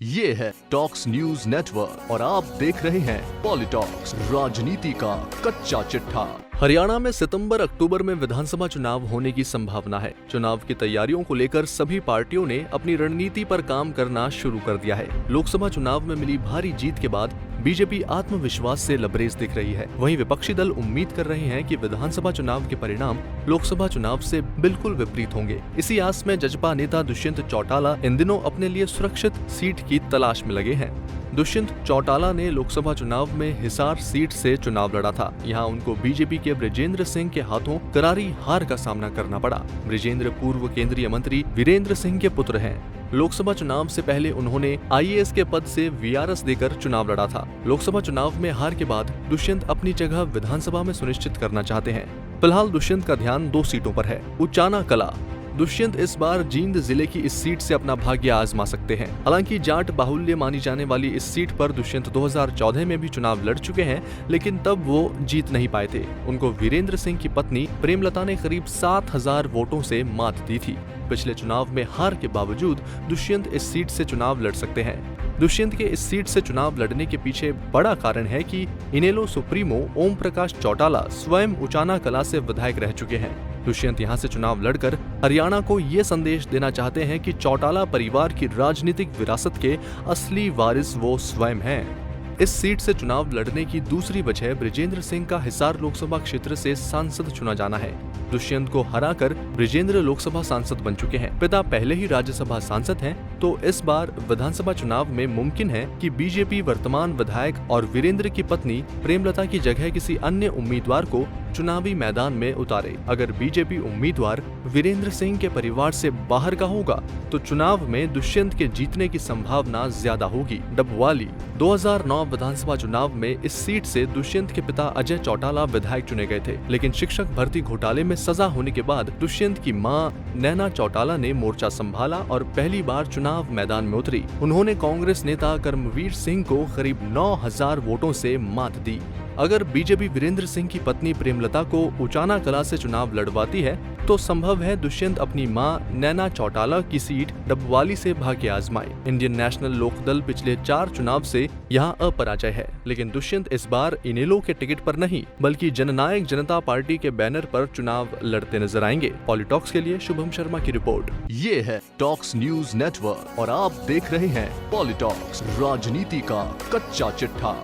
ये है talks news network और आप देख रहे हैं पॉलिटॉक्स, राजनीति का कच्चा चिट्ठा। हरियाणा में सितंबर अक्टूबर में विधानसभा चुनाव होने की संभावना है। चुनाव की तैयारियों को लेकर सभी पार्टियों ने अपनी रणनीति पर काम करना शुरू कर दिया है। लोकसभा चुनाव में मिली भारी जीत के बाद बीजेपी आत्मविश्वास से लबरेज दिख रही है। वहीं विपक्षी दल उम्मीद कर रहे हैं कि विधानसभा चुनाव के परिणाम लोकसभा चुनाव से बिल्कुल विपरीत होंगे। इसी आस में जजपा नेता दुष्यंत चौटाला इन दिनों अपने लिए सुरक्षित सीट की तलाश में लगे हैं। दुष्यंत चौटाला ने लोकसभा चुनाव में हिसार सीट से चुनाव लड़ा था। यहां उनको बीजेपी के बृजेंद्र सिंह के हाथों करारी हार का सामना करना पड़ा। बृजेंद्र पूर्व केंद्रीय मंत्री वीरेंद्र सिंह के पुत्र हैं। लोकसभा चुनाव से पहले उन्होंने आईएएस के पद से वीआरएस देकर चुनाव लड़ा था। लोकसभा चुनाव में हार के बाद दुष्यंत अपनी जगह विधानसभा में सुनिश्चित करना चाहते हैं। फिलहाल दुष्यंत का ध्यान 2 सीटों पर है। उचाना कला। दुष्यंत इस बार जींद जिले की इस सीट से अपना भाग्य आजमा सकते हैं। हालांकि जाट बाहुल्य मानी जाने वाली इस सीट पर दुष्यंत 2014 में भी चुनाव लड़ चुके हैं, लेकिन तब वो जीत नहीं पाए थे। उनको वीरेंद्र सिंह की पत्नी प्रेमलता ने करीब 7000 वोटों से मात दी थी। पिछले चुनाव में हार के बावजूद दुष्यंत इस सीट से चुनाव लड़ सकते हैं। दुष्यंत के इस सीट से चुनाव लड़ने के पीछे बड़ा कारण है कि इनेलो सुप्रीमो ओम प्रकाश चौटाला स्वयं उचाना कला से विधायक रह चुके हैं। दुष्यंत यहां से चुनाव लड़कर हरियाणा को ये संदेश देना चाहते हैं कि चौटाला परिवार की राजनीतिक विरासत के असली वारिस वो स्वयं हैं। इस सीट से चुनाव लड़ने की दूसरी वजह बृजेंद्र सिंह का हिसार लोकसभा क्षेत्र से सांसद चुना जाना है। दुष्यंत को हराकर बृजेंद्र लोकसभा सांसद बन चुके हैं। पिता पहले ही राज्यसभा सांसद हैं, तो इस बार विधानसभा चुनाव में मुमकिन है कि बीजेपी वर्तमान विधायक और वीरेंद्र की पत्नी प्रेमलता की जगह किसी अन्य उम्मीदवार को चुनावी मैदान में उतारे। अगर बीजेपी उम्मीदवार वीरेंद्र सिंह के परिवार से बाहर का होगा तो चुनाव में दुष्यंत के जीतने की संभावना ज्यादा होगी। डबवाली। 2009 विधानसभा चुनाव में इस सीट से दुष्यंत के पिता अजय चौटाला विधायक चुने गए थे, लेकिन शिक्षक भर्ती घोटाले में सजा होने के बाद दुष्यंत की मां नैना चौटाला ने मोर्चा संभाला और पहली बार चुनाव मैदान में उतरी। उन्होंने कांग्रेस नेता कर्मवीर सिंह को करीब 9000 वोटों से मात दी। अगर बीजेपी वीरेंद्र सिंह की पत्नी प्रेमलता को उचाना कला से चुनाव लड़वाती है तो संभव है दुष्यंत अपनी मां नैना चौटाला की सीट डबवाली से भाग्य आजमाए। इंडियन नेशनल लोकदल पिछले 4 चुनाव से यहां अपराजय है, लेकिन दुष्यंत इस बार इनेलो के टिकट पर नहीं बल्कि जननायक जनता पार्टी के बैनर पर चुनाव लड़ते नजर आएंगे। पॉलिटॉक्स के लिए शुभम शर्मा की रिपोर्ट। ये है टॉक्स न्यूज नेटवर्क और आप देख रहे हैं पॉलिटॉक्स, राजनीति का कच्चा चिट्ठा।